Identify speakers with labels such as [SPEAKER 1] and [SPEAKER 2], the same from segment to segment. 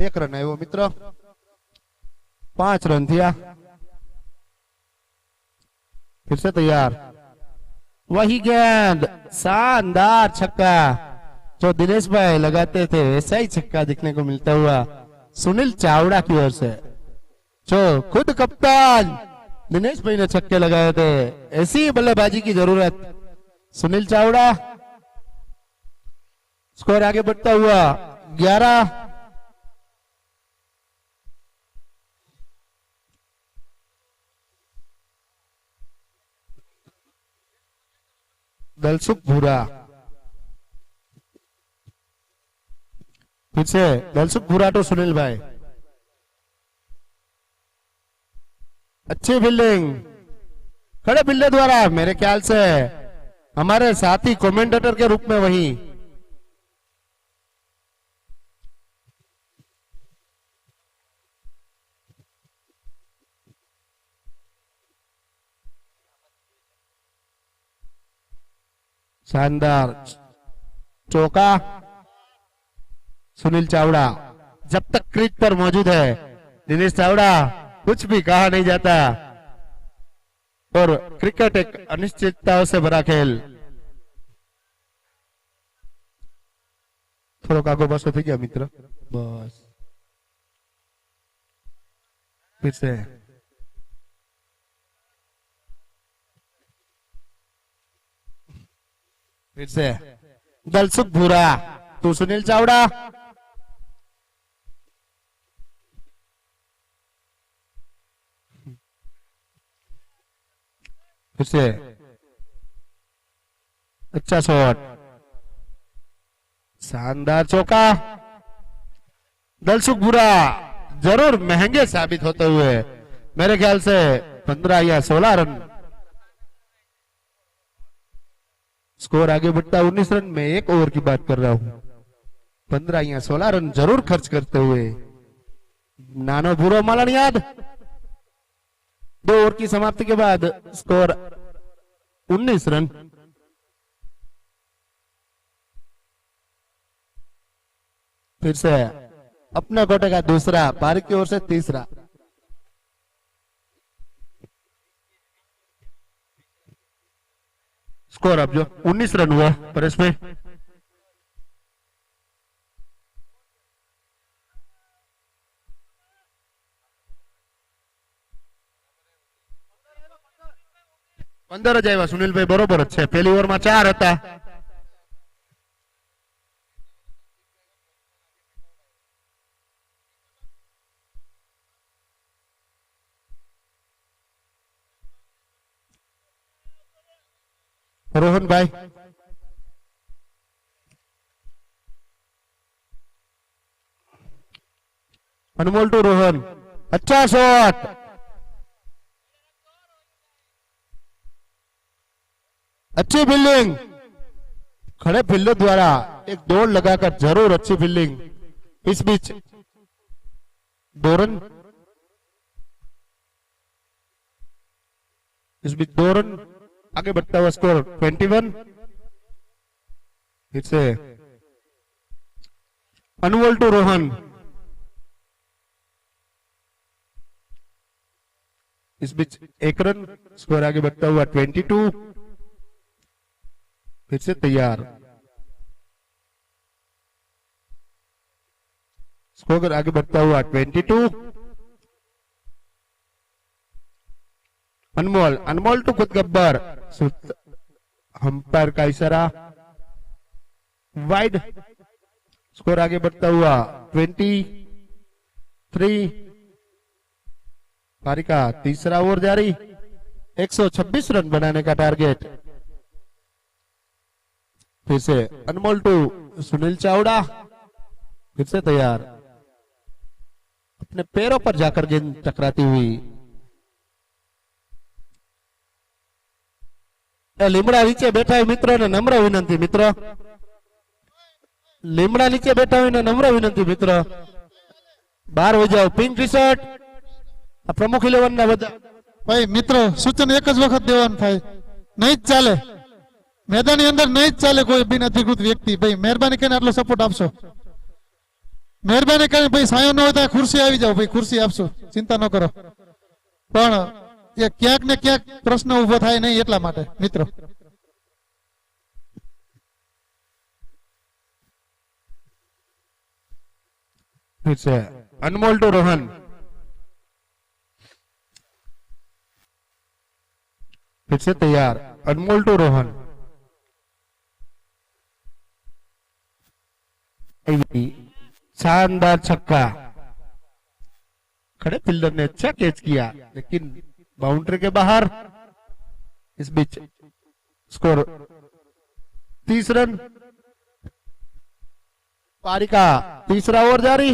[SPEAKER 1] एक रन आयो मित्र 5 रन थिया फिर से तैयार वही गेंद शानदार छक्का जो दिनेश भाई लगाते थे वैसा ही छक्का दिखने को मिलता हुआ सुनील चावड़ा की ओर से जो खुद कप्तान दिनेश भाई ने छक्के लगाए थे ऐसी बल्लेबाजी की जरूरत सुनील चावड़ा स्कोर आगे बढ़ता हुआ 11 दलसुख भूरा फिर से दलसुख भूरा तो सुनील भाई अच्छी फील्डिंग खड़े बिल्ले द्वारा मेरे ख्याल से हमारे साथी कमेंटेटर के रूप में वही शानदार चौका सुनील चावड़ा जब तक क्रीज पर मौजूद है दिनेश चावड़ा कुछ भी कहा नहीं जाता और क्रिकेट एक अनिश्चितताओं से भरा खेल थोड़ा कागो बस थी क्या मित्र बस फिर से दलसुख भूरा तो सुनील चावड़ा फिर से अच्छा शॉट शानदार चौका दलसुख भूरा जरूर महंगे साबित होते हुए मेरे ख्याल से 15 या 16 रन स्कोर आगे बढ़ता 19 रन में एक ओवर की बात कर रहा हूं 15 या 16 रन जरूर खर्च करते हुए नानो भूरो मालन याद 2 ओवर की समाप्ति के बाद स्कोर 19 रन फिर से अपने कोटे का दूसरा पारी की ओर से तीसरा स्कोर अब जो 19 रन हुआ पर इसमें पंदर जाए सुनील भाई बरोबर है पहली ओवर में 4 હતા रोहन भाई अनमोल टू रोहन अच्छा शॉट अच्छी फील्डिंग खड़े फील्डर द्वारा एक दौड़ लगाकर जरूर अच्छी फील्डिंग इस बीच 2 रन आगे बढ़ता हुआ स्कोर 21 फिर से अनमोल टू रोहन इस बीच 1 रन स्कोर आगे बढ़ता हुआ 22 फिर से तैयार स्कोर आगे बढ़ता हुआ 22 अनमोल टू खुद गब्बर अंपायर का इशारा वाइड स्कोर आगे बढ़ता हुआ 23 पारी का तीसरा ओवर जारी 126 रन बनाने का टारगेट फिर से अनमोल टू सुनील चावड़ा फिर से तैयार अपने पैरों पर जाकर गेंद टकराती हुई લીમડા નીચે બેઠા મિત્રોને નમ્ર વિનંતી મિત્ર લીમડા નીચે બેઠા હોય નમ્ર વિનંતી મિત્ર બહાર વઈ જાઓ પિંક ટી શર્ટ પ્રમુખ 11 ના બધા
[SPEAKER 2] ભાઈ મિત્રો સૂચન એક જ વખત દેવાનું થાય નહીં જ ચાલે મેદાનની અંદર નહીં જ ચાલે કોઈ બિન અધિકૃત વ્યક્તિ ભાઈ મહેરબાની કરીને આટલો સપોર્ટ આપશો મહેરબાની કરીને ભાઈ સાયો ન હોય તો ખુરશી આવી જાઓ ભાઈ, ખુરશી આપશું, ચિંતા ન કરો, પણ એ ક્યાંક ને ક્યાંક પ્રશ્ન ઉભો થાય નહીં એટલા માટે મિત્રો।
[SPEAKER 1] फिर से अनमोल टू रोहन, फिर से तैयार, अनमोल टू रोहन, शानदार छक्का, खड़े फील्डर ने अच्छा कैच किया लेकिन बाउंड्री के बाहर। इस बीच स्कोर 30 रन, पारी का तीसरा ओवर जारी।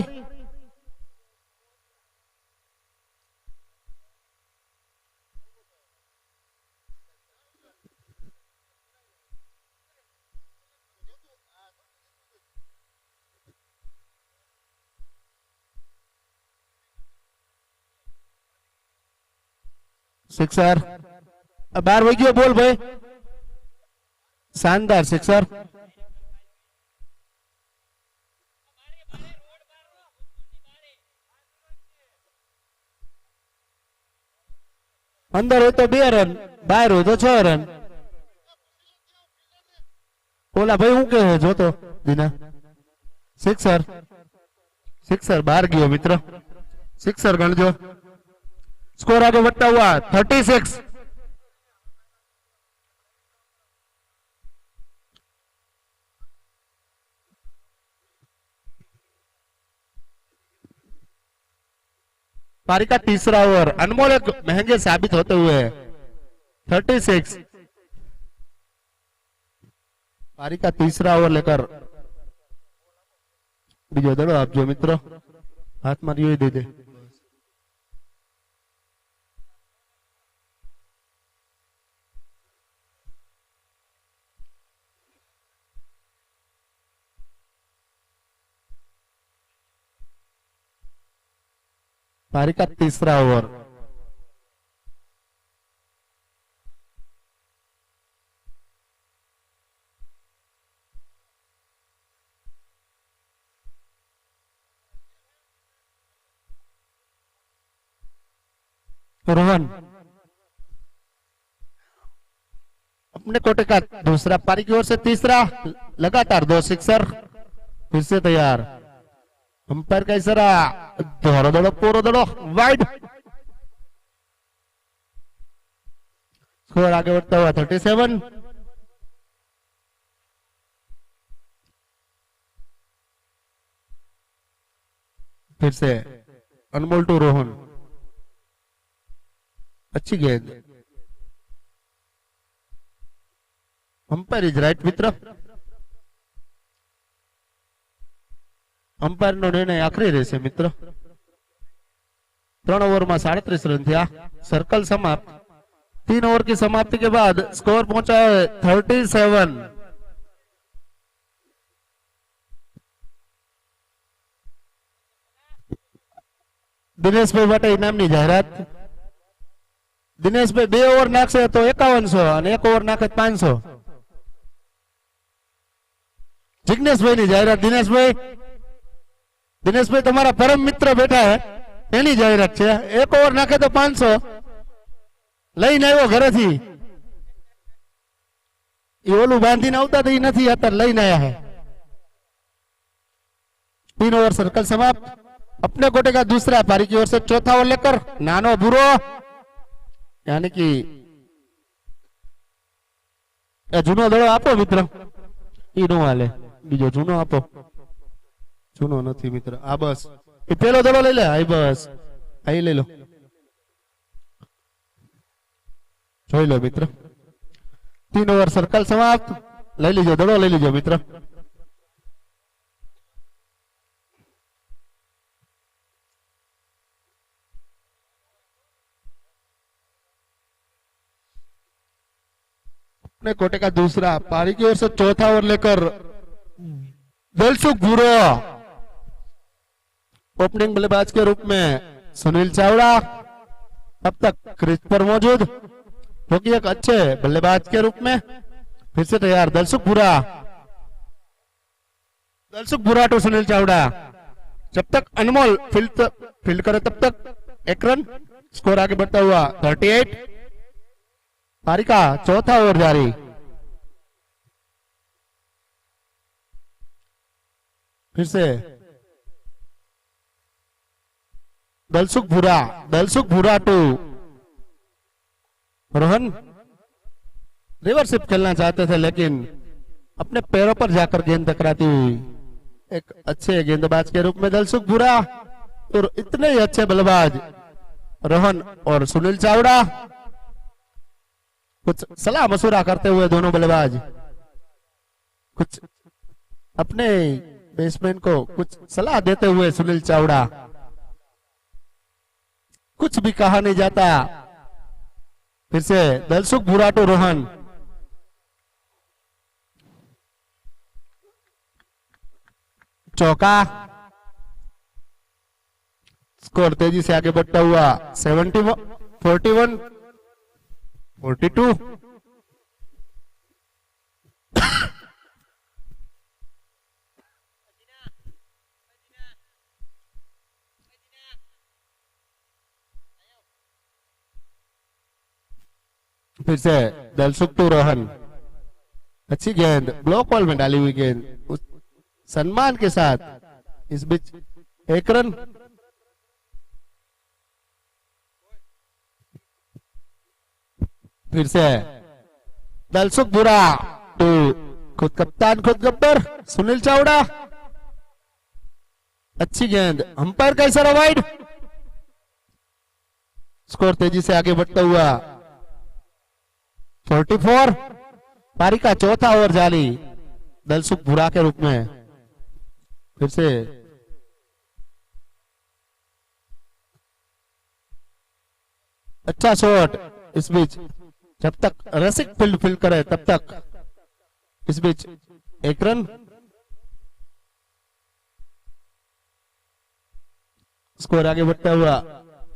[SPEAKER 1] सिक्सर, बाहर वही गयो बोल भाई, शानदार सिक्सर। अंदर हो तो 2 रन, बाहर हो तो 6 रन। बोला भाई हूं के जो तो दीना सिक्सर, सिक्सर बाहर गयो मित्र, सिक्सर गणजो। स्कोर आगे बढ़ता हुआ 36। पारी का तीसरा ओवर, अनमोल एक महंगे साबित होते हुए 36। पारी का तीसरा ओवर लेकर बीजो दड़ो आप जो मित्रों, हाथ मारियो ही दे दे। पारी का तीसरा ओवर, रोहन अपने कोटे का दूसरा, पारी की ओर से तीसरा, लगातार 2 सिक्सर। फिर से तैयार, अंपायर का इशारा, दोहरा दड़ो पूरा दड़ो वाइड। स्कोर आगे बढ़ता हुआ 37। फिर से अनमोल टू रोहन, अच्छी गेंद, अंपायर इज राइट मित्र। अंपायर नो निर्णय आखरी रहेशे मित्र। 3 ओवर में 37 रन थया, सर्कल समाप्त। 3 ओवर की समाप्ति के बाद स्कोर पहुंचा है 37। दिनेश भाई માટે ઇનામની જાહેરાત। દિનેશ ભાઈ 2 ઓવર નાખશે તો 5100 અને 1 ઓવર નાખે 500। जिग्नेश भाई ની જાહેરાત। दिनेश भाई तुम्हारा परम मित्र बैठा है, एनी जाहिरात है। 1 ओवर नाखे तो 500 लईने आव्यो घरेथी। ये ओलू बांधीने आवता तो नहीं आता, लईने आया है। 3 ओवर सर्कल समाप्त। अपने कोटे का दूसरा, पारी की ओर से चौथा ओवर लेकर नानो बुरो, यानी कि जूनो दड़ो आपो मित्र, ई नो हाले, बीजो जूनो आपो। जूनो नहीं मित्र, आ बस ये पेलो दड़ो ले ले, आई बस आई ले लो, જોઈ લો मित्र। 3 ओवर सर्कल समाप्त। લઈ લીજો દડો, લઈ લીજો मित्र। अपने कोटे का दूसरा, पारी की ओर से चौथा ओवर लेकर दिलसुख भूरो, ओपनिंग बल्लेबाज के रूप में सुनील चावड़ा अब तक क्रीज पर मौजूद, जो कि एक अच्छे बल्लेबाज के रूप में। फिर से तैयार दिलसुख भूरा टू सुनील चावड़ा। जब तक अनमोल फील्ड करे तब तक एक रन। स्कोर आगे बढ़ता हुआ 38। पारी का चौथा ओवर जारी। फिर से दलसुख भूरा टू। रोहन रिवर्सिप खेलना चाहते थे लेकिन अपने पैरों पर जाकर गेंद टकराती हुई एक अच्छे गेंदबाज के रूप में दलसुख भूरा और इतने ही अच्छे बल्लेबाज रोहन और सुनील चावड़ा। कुछ सलाह मशुरा करते हुए दोनों बल्लेबाज कुछ अपने बैट्समैन को कुछ सलाह देते हुए सुनील चावड़ा। कुछ भी कहा नहीं जाता। फिर से दलसुख भूरा टू रोहन। चौका। स्कोर तेजी से आगे बढ़ता हुआ 71 41 42। फिर से दलसुख टू रोहन। अच्छी गेंद ब्लॉक बॉल में डाली हुई गेंद सम्मान के साथ। इस बीच एक रन। फिर से दलसुख भूरा टू खुद कप्तान खुद गब्बर सुनील चावड़ा। अच्छी गेंद अंपायर का इशारा वाइड। स्कोर तेजी से आगे बढ़ता हुआ 44। पारी का चौथा ओवर जारी दलसुख भूरा के रूप में। फिर से अच्छा शॉट। इस बीच जब तक रसिक फील्ड करे तब तक। इस बीच एक रन। स्कोर आगे बढ़ता हुआ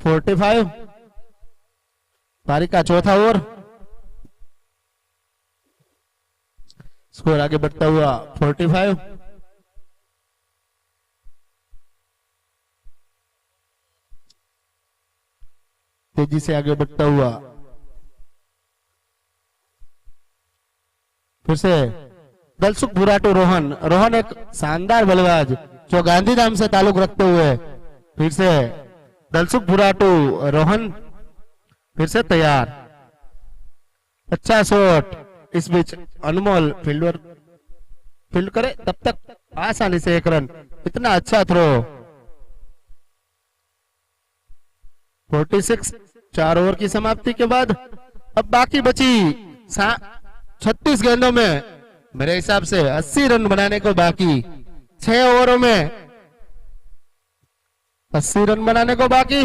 [SPEAKER 1] 45। पारी का चौथा ओवर। स्कोर आगे बढ़ता हुआ 45। तेजी से आगे बढ़ता हुआ फिर से दलसुख भूरा टू रोहन। रोहन एक शानदार बल्लेबाज जो गांधीधाम से ताल्लुक रखते हुए। फिर से दलसुख भूरा टू रोहन। फिर से तैयार। अच्छा शॉट। इस बीच अनमोल फील्ड करे तब तक आसानी से एक रन। इतना अच्छा थ्रो। 46। 4 ओवर की समाप्ति के बाद अब बाकी बची 36 गेंदों में मेरे हिसाब से 80 रन बनाने को बाकी। 6 ओवरों में 80 रन बनाने को बाकी।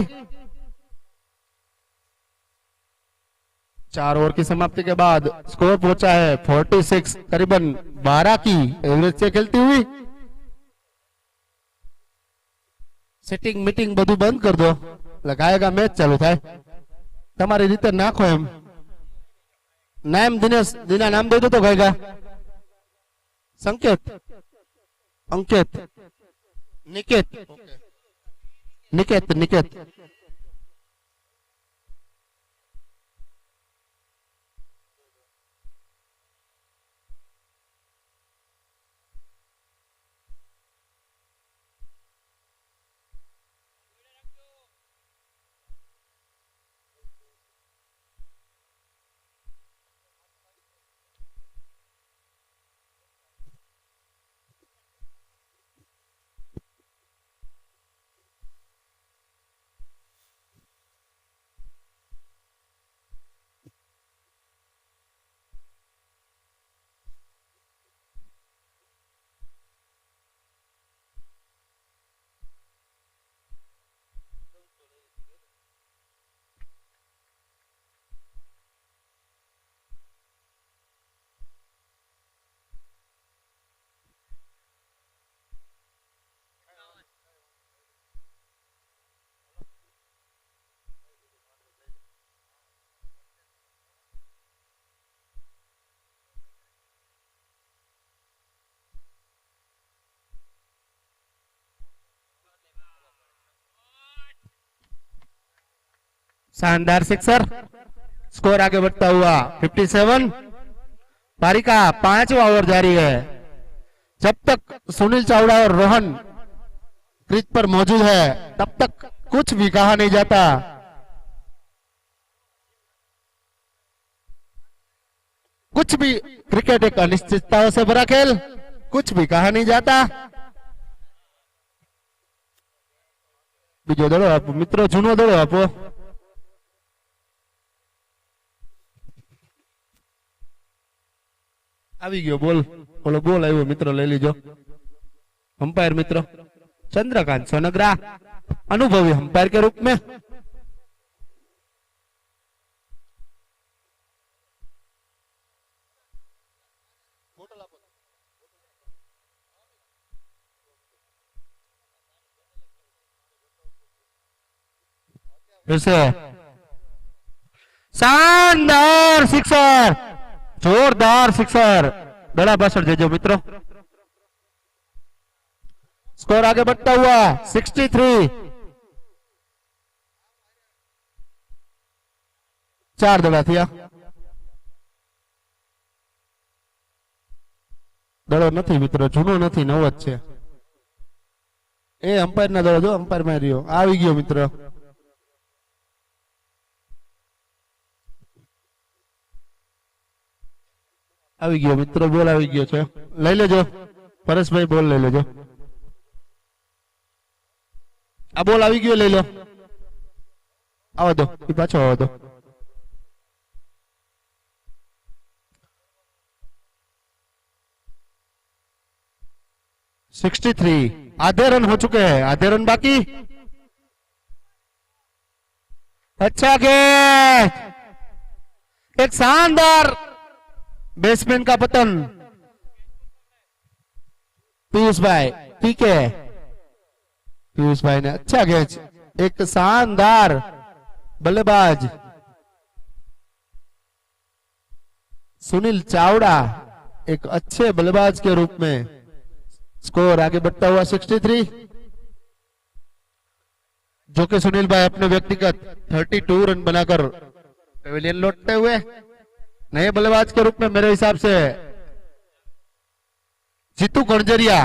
[SPEAKER 1] 4 ओवर की समाप्ति के बाद स्कोर पहुंचा है 46। करीबन 12 की एवरेज से खेलती हुई। सेटिंग मीटिंग બધું બંધ कर दो। लगाएगा मैच चालू થાય તમારી રીતે નાખો એમ। नाम दिनेश दीना नाम दे दो तो गएगा। संकेत अंकित निकेत निकेत निकेत। शानदार सिक्सर। स्कोर आगे बढ़ता हुआ 57। पारी का 5वां ओवर जारी है। जब तक सुनील चावड़ा और रोहन क्रीज पर मौजूद है तब तक कुछ भी कहा नहीं जाता। कुछ भी, क्रिकेट एक अनिश्चितताओं से भरा खेल, कुछ भी कहा नहीं जाता। बीजो दड़ो आपो मित्रों, जूनो दड़ो आपो। આવી ગયો બોલ, બોલો બોલ આવ્યો મિત્રો, લઈ લીજો। अंपायर मित्र चंद्रकांत सोनग्रा, अनुभवी अंपायर के रूप में। फिर से शानदार सिक्सर, जोरदार सिक्सर। दड़ा पासर जेजो मित्रों। स्कोर आगे बढ़ता हुआ 63। 4 दड़ा थिया। दड़ो नहीं मित्रों, जूनो नहीं, नव ज छे। ए अंपायर ना दड़ो जो अंपायर में रह्यो આવી ગયો मित्रों। આવી ગયો મિત્રો, બોલ આવી ગયો છે, લઈ લેજો પરેશભાઈ, બોલ લઈ લેજો। આ બોલ આવી ગયો, લઈ લો, આવા દો, એ પાછો આવા દો। $63। आधे रन हो चुके हैं, आधे रन बाकी। अच्छा कैच, एक शानदार बैट्समैन का पतन। पीयूष भाई ठीक है, पीयूष भाई ने अच्छा कैच। एक शानदार बल्लेबाज सुनील चावड़ा एक अच्छे बल्लेबाज के रूप में। स्कोर आगे बढ़ता हुआ 63। जो कि सुनील भाई अपने व्यक्तिगत 32 रन बनाकर पेविलियन लौटते हुए नए बल्लेबाज के रूप में मेरे हिसाब से जीतू कणजरिया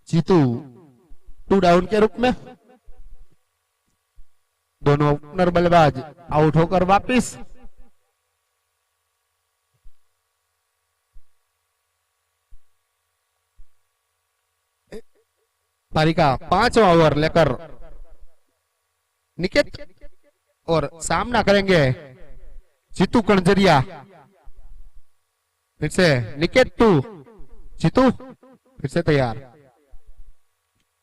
[SPEAKER 1] जीतू 2 डाउन के रूप में। दोनों ओपनर बल्लेबाज आउट होकर वापिस। पारी का 5वां ओवर लेकर निकेत और सामना करेंगे जीतू कणजरिया। फिर से निकेत 2, जीतू फिर से तैयार।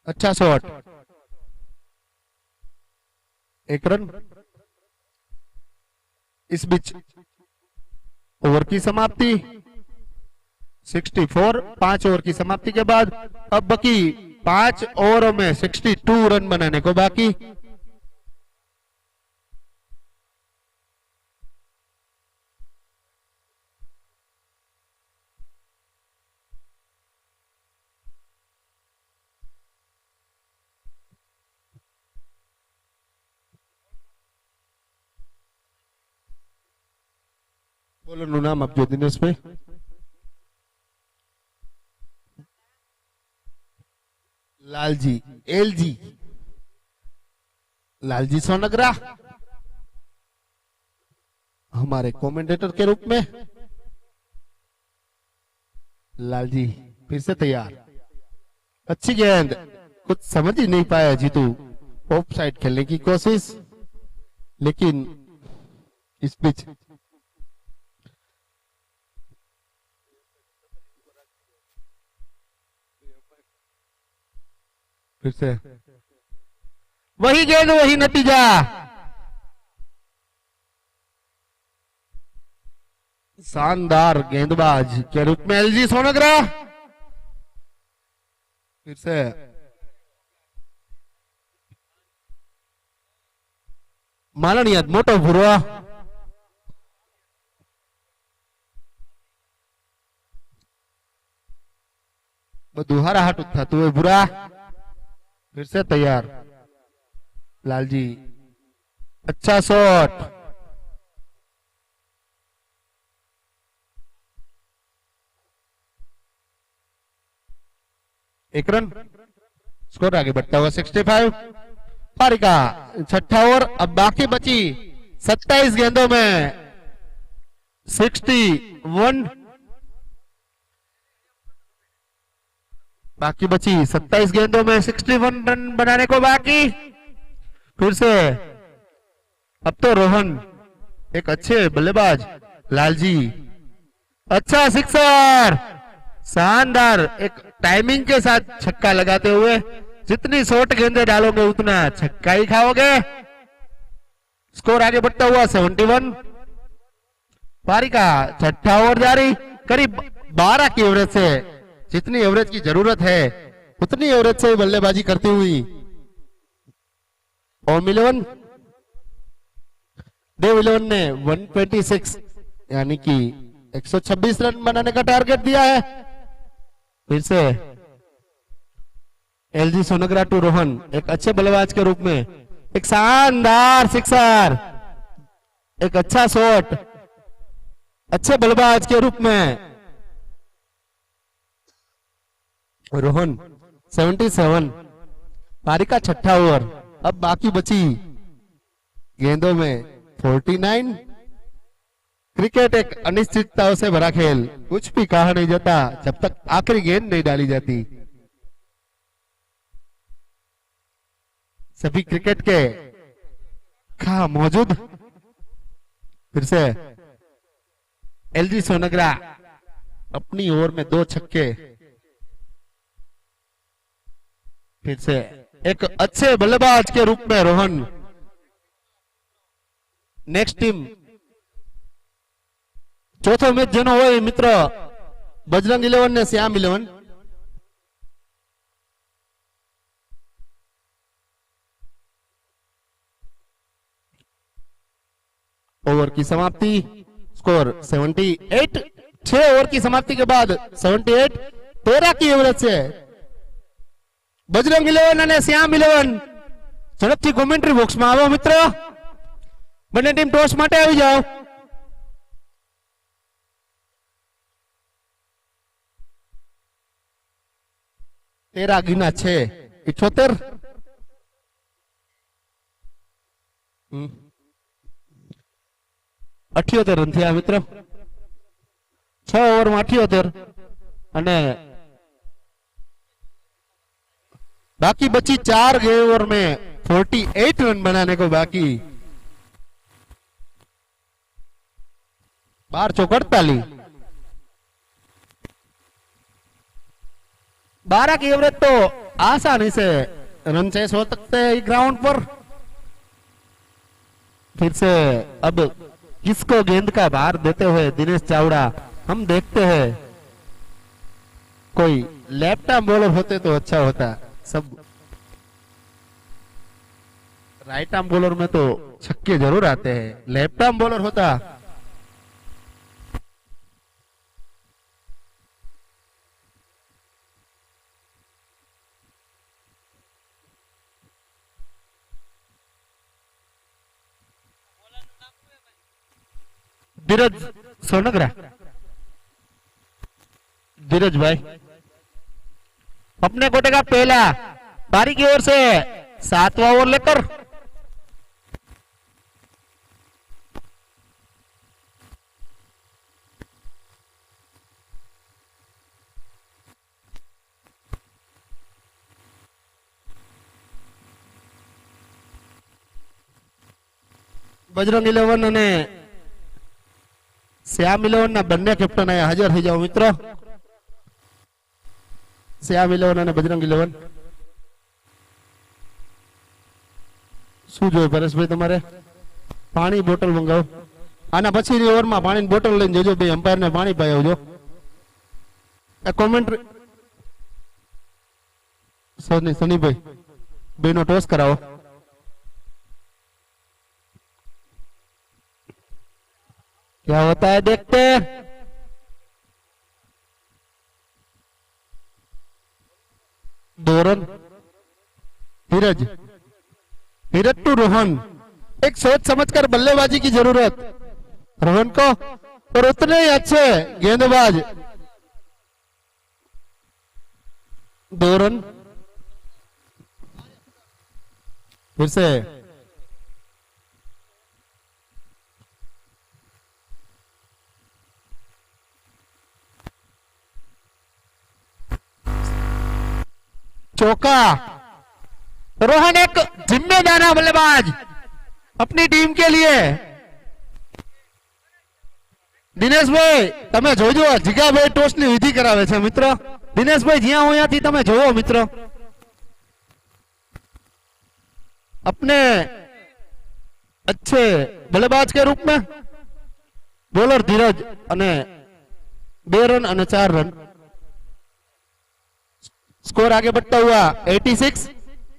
[SPEAKER 1] अच्छा शॉट, 1 रन। इस बीच ओवर की समाप्ति 64। 5 ओवर की समाप्ति के बाद अब बाकी 5 ओवरों में 62 रन बनाने को बाकी। बोलो नु नाम आपजो दिनेश भाई। लालजी, एलजी, लालजी सोनग्रा हमारे कमेंटेटर के रूप में। लालजी फिर से तैयार। अच्छी गेंद, कुछ समझ ही नहीं पाया जीतू। ऑफ साइड खेलने की कोशिश, लेकिन इस पिच फिर से वही गेंद वही नतीजा। शानदार गेंदबाज के रूप में एलजी सोनग्रा। फिर से माननीय मोटो भूरो दुहारा हाट था तू बुरा। फिर से तैयार लालजी, अच्छा शॉट, एक रन, स्कोर आगे बढ़ता हुआ 65। पारी का छठा ओवर, अब बाकी बची 27 गेंदों में 61, बाकी बची 27 गेंदों में 61 रन बनाने को बाकी। फिर से अब तो रोहन, एक अच्छे बल्लेबाज लालजी, अच्छा सिक्सर, शानदार, एक टाइमिंग के साथ छक्का लगाते हुए, जितनी शॉर्ट गेंदे डालोगे उतना छक्का ही खाओगे। स्कोर आगे बढ़ता हुआ 71। पारी का छठा ओवर जारी, करीब 12 की एवरेज से, जितनी एवरेज की जरूरत है उतनी एवरेज से बल्लेबाजी करती हुई ओम 11 देव 11 ने 126 यानी कि 126 रन बनाने का टारगेट दिया है। फिर से एलजी सोनगरा टू रोहन, एक अच्छे बल्लेबाज के रूप में एक शानदार सिक्सर, एक अच्छा शॉट, अच्छे बल्लेबाज के रूप में रोहन 77। पारी का छठा ओवर, अब बाकी बची गेंदों में 49। क्रिकेट एक अनिश्चितताओं से भरा खेल, कुछ भी कहा नहीं जाता जब तक आखिरी गेंद नहीं डाली जाती। सभी क्रिकेट के खा मौजूद। फिर से एलजी सोनगरा अपनी ओवर में 2 छक्के। फिर से एक अच्छे बल्लेबाज के रूप में रोहन। नेक्स्ट टीम चौथो मैच जेनो होय मित्र, बजरंग 11 ने श्याम 11। ओवर की समाप्ति, स्कोर 78। 6 ओवर की समाप्ति के बाद 78, 13 की एवरेज से बजरंग 11 અને શ્યામ 11 ઝડપથી કોમેન્ટ્રી બોક્સમાં આવો મિત્રો, બંને ટીમ ટોસ માટે આવી જાઓ। तेरा गिना 6 78। 78 रन થયા મિત્ર, 6 ઓવરમાં 78 અને बाकी बची 4 ओवर में 48 रन बनाने को बाकी। 12 चौक 48, 12 की एवरेज तो आसानी से रन चेस हो सकते हैं ग्राउंड पर। फिर से अब किसको गेंद का भार देते हुए दिनेश चावड़ा हम देखते हैं। कोई लेफ्ट आर्म बॉलर होते तो अच्छा होता, सब राइट आर्म बॉलर में तो छक्के जरूर आते हैं, लेफ्ट आर्म बॉलर होता धीरज सोनगरा। धीरज भाई अपने कोटे का पहला, पारी की ओर से 7वां ओवर लेकर बजरंग 11 અને શ્યામ 11 ના બંને કેપ્ટન અહીંયા હાજર થઈ જાઓ મિત્રો। શ્યામ 11 અને બજરંગ 11 શું જોયું પરેશભાઈ તમારે? પાણી બોટલ મંગાવો, આના પછીની ઓવરમાં પાણીની બોટલ લઈને જજો, બે એમ્પાયર ને પાણી પાઈ આવજો। કોમેન્ટ્રી સનીભાઈ બે નો ટોસ કરાવો। क्या होता है देखते हैं। रन। धीरज, धीरज टू रोहन। एक सोच समझकर बल्लेबाजी की जरूरत रोहन को, और उतने ही अच्छे गेंदबाज। 2 रन। फिर से चौका। रोहन एक जिम्मेदार बल्लेबाज अपनी टीम के लिए। दिनेश भाई तमे જોજો જીગાભાઈ ટોસ ની વિધિ કરાવે છે મિત્રો। દિનેશ ભાઈ જ્યાં હોય ત્યાંથી તમે જોવો મિત્રો। अपने अच्छे बल्लेबाज के रूप में बॉलर धीरज अने 2 रन अने 4 रन। स्कोर आगे बढ़ता हुआ 86,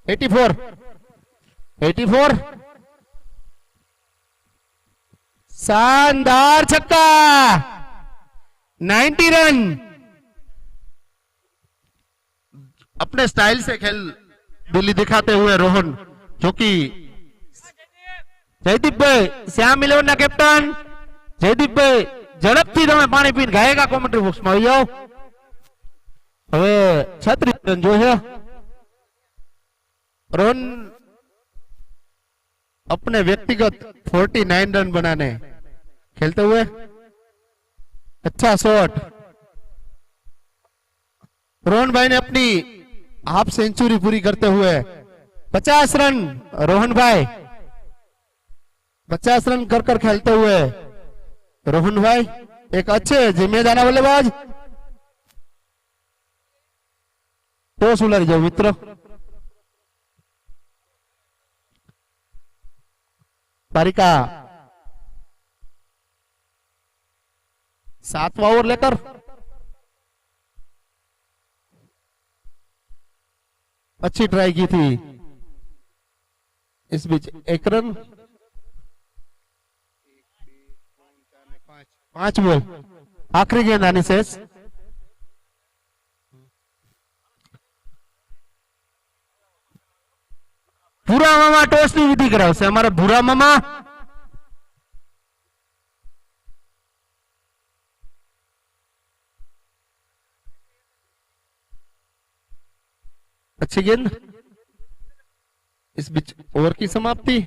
[SPEAKER 1] 84, 84। शानदार छक्का, 90 रन। अपने स्टाइल से खेल दिल्ली दिखाते हुए रोहन, जो कि जयदीप भाई श्याम इलेवन ना कैप्टन जयदीप भाई झड़पथी तमे पानी पीने गाएगा कॉमेंट्री बॉक्स में आई जाओ। હવે 36 રન जो है रोहन अपने व्यक्तिगत 49 रन बनाने खेलते हुए। अच्छा शॉट। रोहन भाई ने अपनी हाफ सेंचुरी पूरी करते हुए 50 रन। रोहन भाई 50 रन कर खेलते हुए रोहन भाई एक अच्छे जिम्मेदार बल्लेबाज। टॉस उलट जाओ मित्र। पारिका 7वां ओवर लेकर अच्छी ट्राई की थी। इस बीच 1 रन, 5 बॉल। आखिरी गेंद आने से भूरा मामा टॉस की विधि कराओ से हमारा भूरा मामा। अच्छी गेंद। इस बीच ओवर की समाप्ति।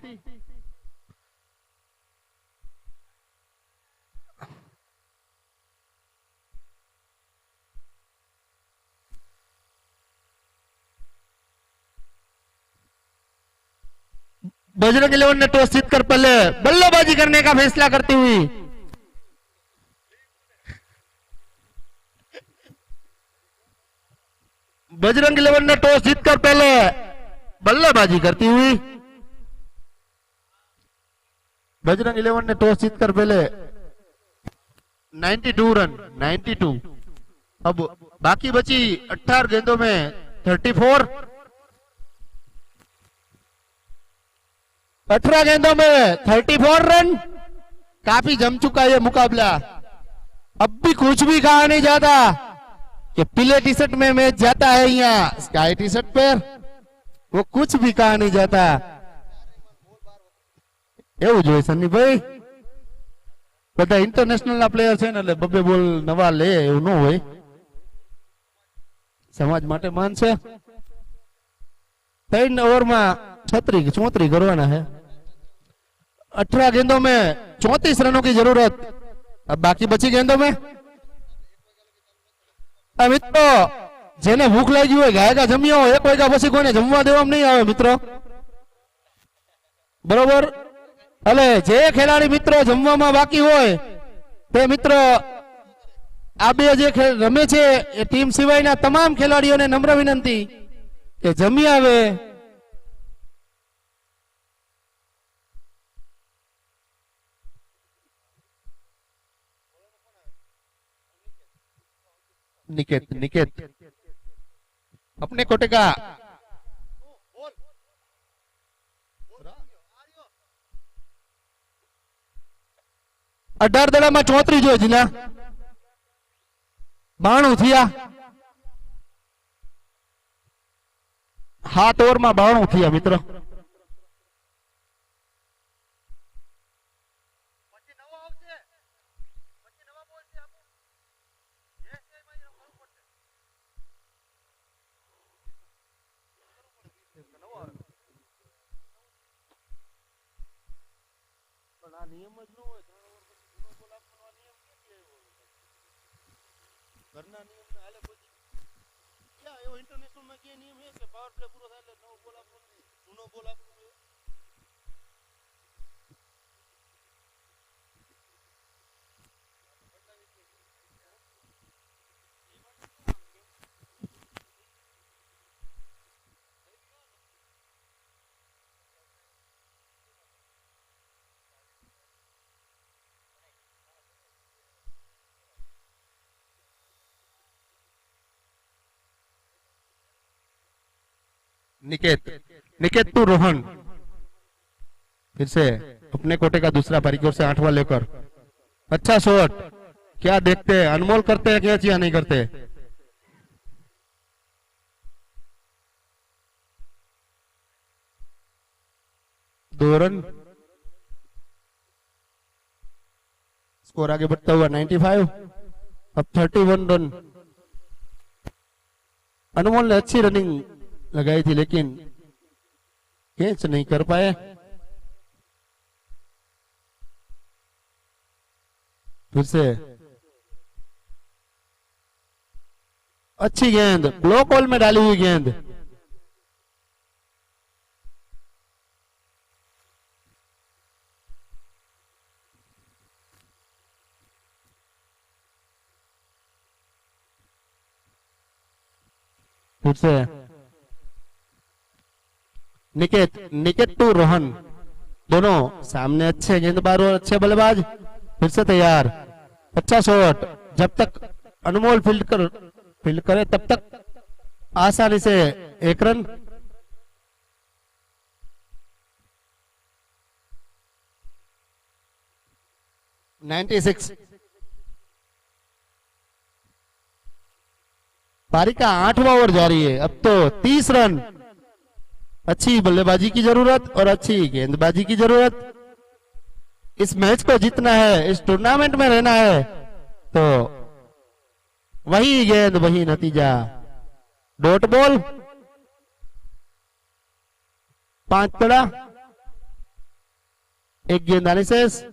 [SPEAKER 1] बजरंग इलेवन ने टॉस जीतकर पहले बल्लेबाजी करने का फैसला करती हुई बजरंग इलेवन ने टॉस जीतकर पहले बल्लेबाजी करती हुई बजरंग इलेवन ने टॉस जीतकर पहले 92 रन 92। अब बाकी बची 18 गेंदों में 34। 18 गेंदों में 34 रन। काफी जम चुका ये मुकाबला। अब भी कुछ भी कहा नहीं जाता कि पीले टी शर्ट में मैच जाता है, यहाँ स्काई टी शर्ट पर वो कुछ भी कहा नहीं जाता। એવું જોઈએ સન્નીભાઈ, બધા ઇન્ટરનેશનલ ના પ્લેયર છે ને એટલે બબે બોલ નવા લે એવું ન હોય, સમાજ માટે માન છે। 3 ओवर में 34 करवाना है। 18 गेंदों में 34 रनों की जरूरत। अब बाकी बची गेंदों में मित्रों जेने भूख लगी हुई गायका जम्या हो 1 वाग्या पछी कोઈને જમવા દેવામાં નહીં આવે મિત્રો, બરોબર। એટલે જે ખેલાડી મિત્રો જમવામાં બાકી હોય તે મિત્રો આ બે જે રમે છે એ ટીમ સિવાયના તમામ ખેલાડીઓને નમ્ર વિનંતી કે જમી આવે। निकेत निकेत अपने कोटे का 18 दड़ा में 34 जो जिला 92 थिया। 7 ઓવરમાં 92 થયા મિત્રો. ઘરના નિયમ ને હાલે કોઈ ક્યાં એવો ઇન્ટરનેશનલ માં કે નિયમ છે કે પાવર પ્લે પૂરો થાય એટલે નવો બોલ આપવો નહીં, જૂનો બોલ આપવો જોઈએ. निकेत निकेत टू रोहन फिर से अपने कोटे का दूसरा पारी की ओर से 8वां लेकर अच्छा शॉट. क्या देखते हैं, अनमोल करते हैं कैच या नहीं करते. दो रन. स्कोर आगे बढ़ता हुआ 95. अब 31 रन. अनमोल ने अच्छी रनिंग लगाई थी लेकिन कैच नहीं कर पाए. फिर से अच्छी गेंद, ब्लॉक होल में डाली हुई गेंद. फिर से निकेत निकेत टू रोहन, दोनों सामने अच्छे गेंदबाज और अच्छे बल्लेबाज. फिर से तैयार. अच्छा शॉट. जब तक अनमोल फील्ड करे तब तक आसानी से 1 रन. पारी का 8वां ओवर जारी है. अब तो 30 रन. अच्छी बल्लेबाजी की जरूरत और अच्छी गेंदबाजी की जरूरत. इस मैच को जीतना है, इस टूर्नामेंट में रहना है तो वही गेंद वही नतीजा. डॉट बॉल 5 तड़ा, 1 गेंद आने शेष.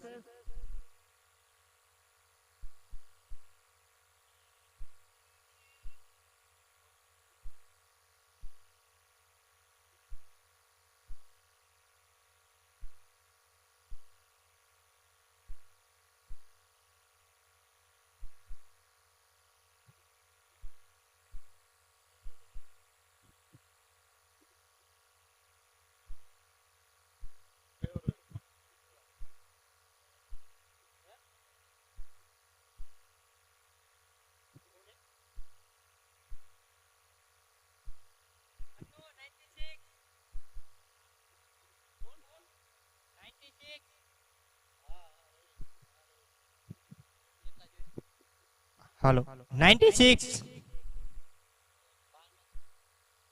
[SPEAKER 3] हेलो 96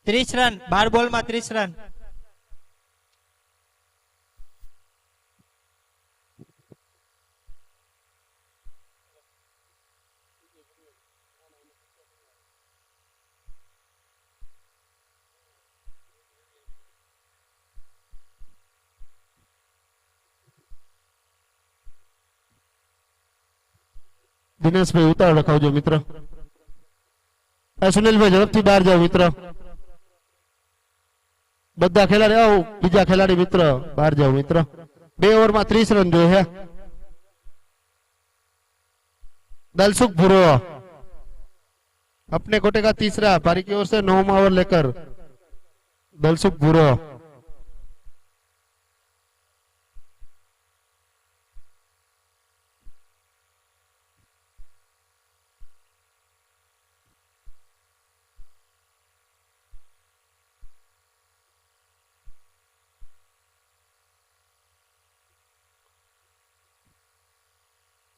[SPEAKER 3] 30 रन 12 બોલ માં 30 રન.
[SPEAKER 1] दिनेश भाई उतार रखावजो मित्र. सुनील भाई झड़पथी बहार जाओ मित्र. बधा खेलाड़ी आओ, बीजा खेलाड़ी मित्र बहार जाओ मित्र. 2 ओवर में 30 रन जो है. दलसुख भूरो अपने कोटे का तीसरा, पारी की ओर से 9वां ओवर लेकर दलसुख भूरो.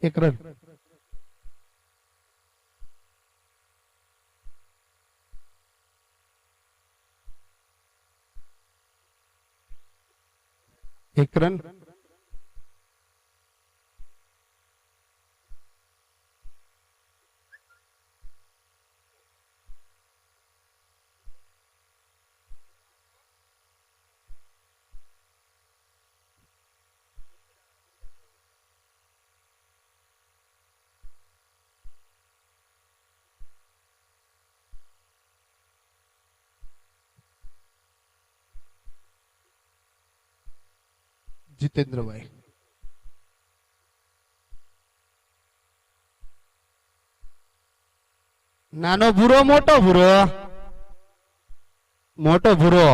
[SPEAKER 1] एक रन. एक रन। जितेंद्र भाई नानो भूरो मोटो भूरो मोटो भूरो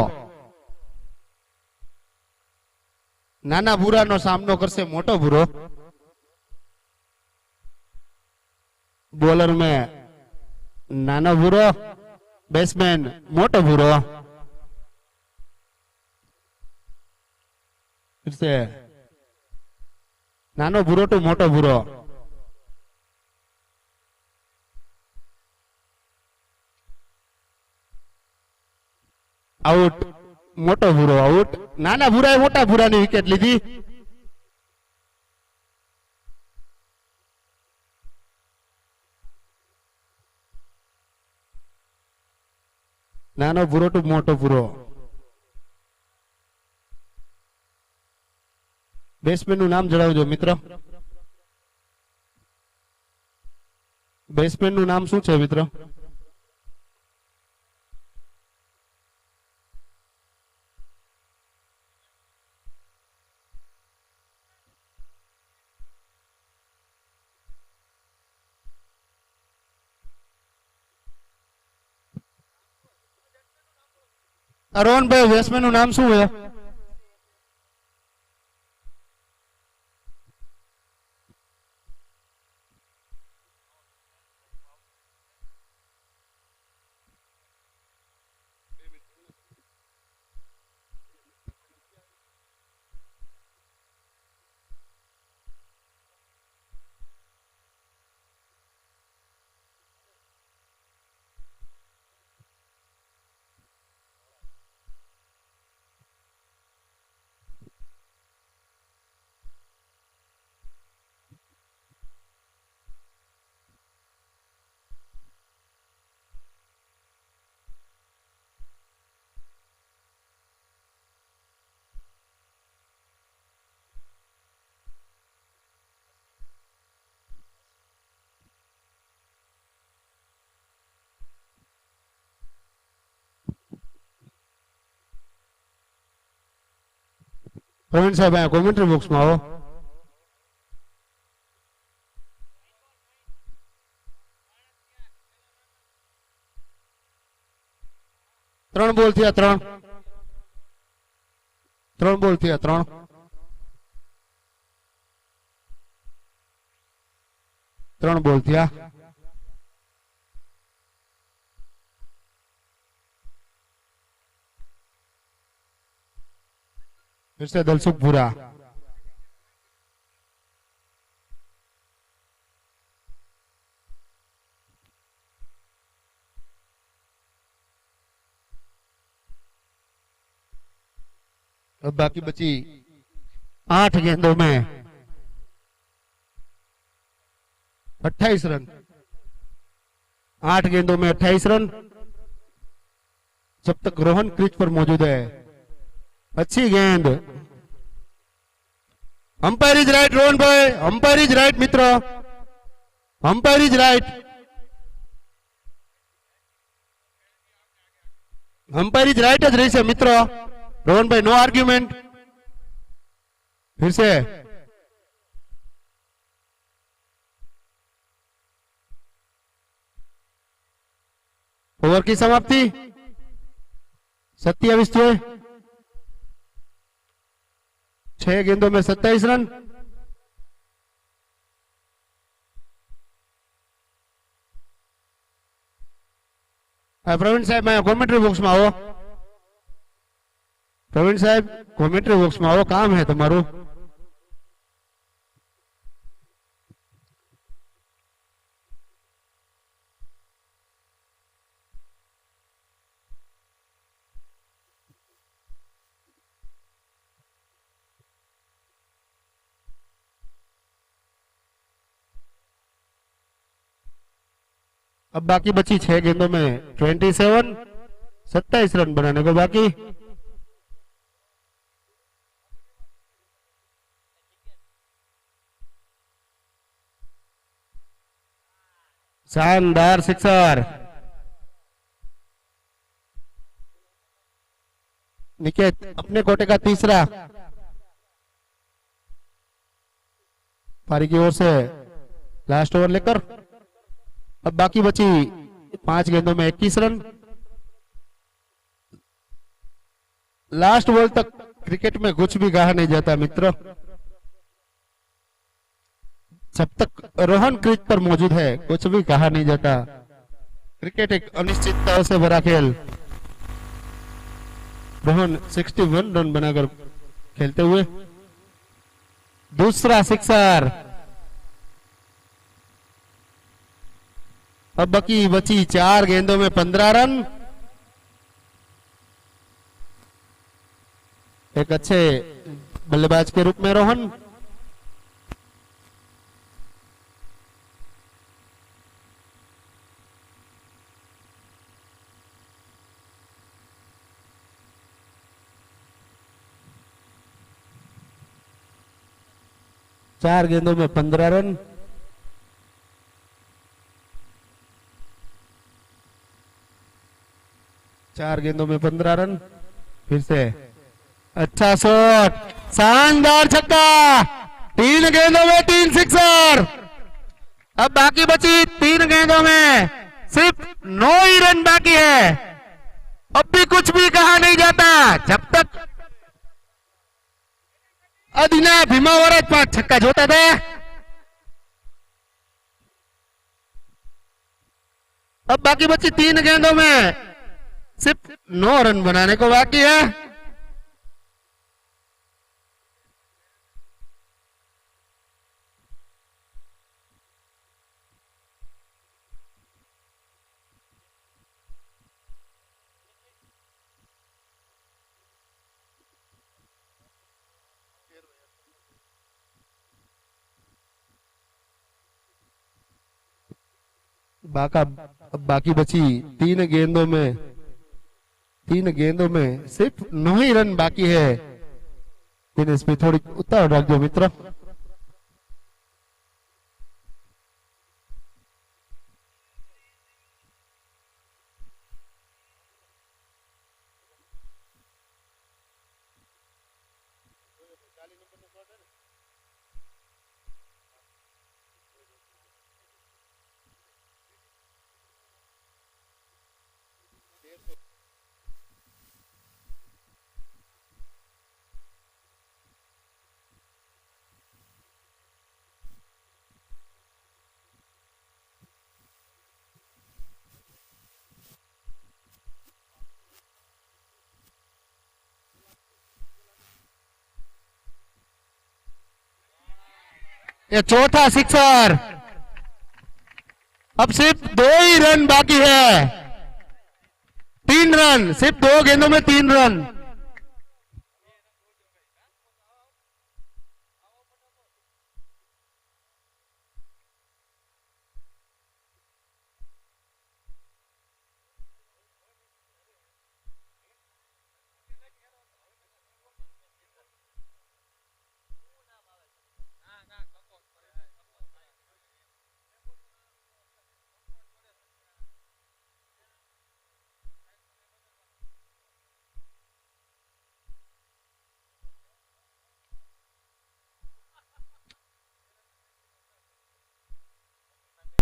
[SPEAKER 1] नाना भूरा नो सामनो करसे मोटो भूरो बॉलर में नानो भूरो बैट्समैन मोटो भूरो फिर से नानो भूरो टू मोटो भूरो आउट मोटो भूरो आउट नाना भूरा मोटा भूरा ने विकेट लीधी नानो भूरो टू मोटो भूरो બેટ્સમેન નું નામ જણાવજો મિત્ર બેટ્સમેન નું નામ શું છે મિત્ર અરોહનભાઈ બેટ્સમેન નું નામ શું છે પ્રવીણ સાહેબ અહીંયા કોમેન્ટ્રી બોક્સમાં આવો ત્રણ બોલ થયા ત્રણ બોલ થયા ત્રણ બોલ થયા फिर से दलसुख भूरा अब बाकी बची 8 गेंदों में 28 रन 8 गेंदों में 28 रन जब तक रोहन क्रीज पर मौजूद है अच्छी गेंद अंपायर इज राइट रोहन भाई अंपायर इज राइट मित्रों umpire is right umpire is right ज रही है मित्रों रोहन भाई नो आर्ग्यूमेंट फिर से ओवर की समाप्ति 27 थे 6 गेंदों में 27 रन प्रवीण साहब मैं कॉमेंट्री बॉक्स में आओ प्रवीण साहब कॉमेंट्री बॉक्स में आओ काम है तुम्हारू अब बाकी बची 6 गेंदों में 27, 27 रन बनाने को बाकी। शानदार सिक्सर। निकेत अपने कोटे का तीसरा। पारी की ओर से लास्ट ओवर लेकर अब बाकी बची 5 गेंदों में 21 रन। लास्ट बॉल तक क्रिकेट में कुछ भी कहा नहीं जाता मित्र। जब तक रोहन क्रीज पर मौजूद है कुछ भी कहा नहीं जाता। क्रिकेट एक अनिश्चितता से भरा खेल। रोहन 61 रन बनाकर खेलते हुए दूसरा सिक्सर। अब बाकी बची 4 गेंदों में 15 रन। एक अच्छे बल्लेबाज के रूप में रोहन। चार गेंदों में 15 रन। चार गेंदों में 15 रन। फिर से अच्छा शॉट, शानदार छक्का। 3 गेंदों में 3 सिक्सर। अब बाकी बची 3 गेंदों में सिर्फ 9 ही रन बाकी है। अब भी कुछ भी कहा नहीं जाता जब तक अधिनायक भीमावरत 5 छक्का जोता था। अब बाकी बची 3 गेंदों में सिर्फ 9 रन बनाने को बाकी है। बाकी बची 3 गेंदों में सिर्फ 9 ही रन बाकी है। इस पे थोड़ी उतार रख दो मित्र। ये चौथा सिक्सर। अब सिर्फ 2 ही रन बाकी है। 3 रन, सिर्फ 2 गेंदों में 3 रन।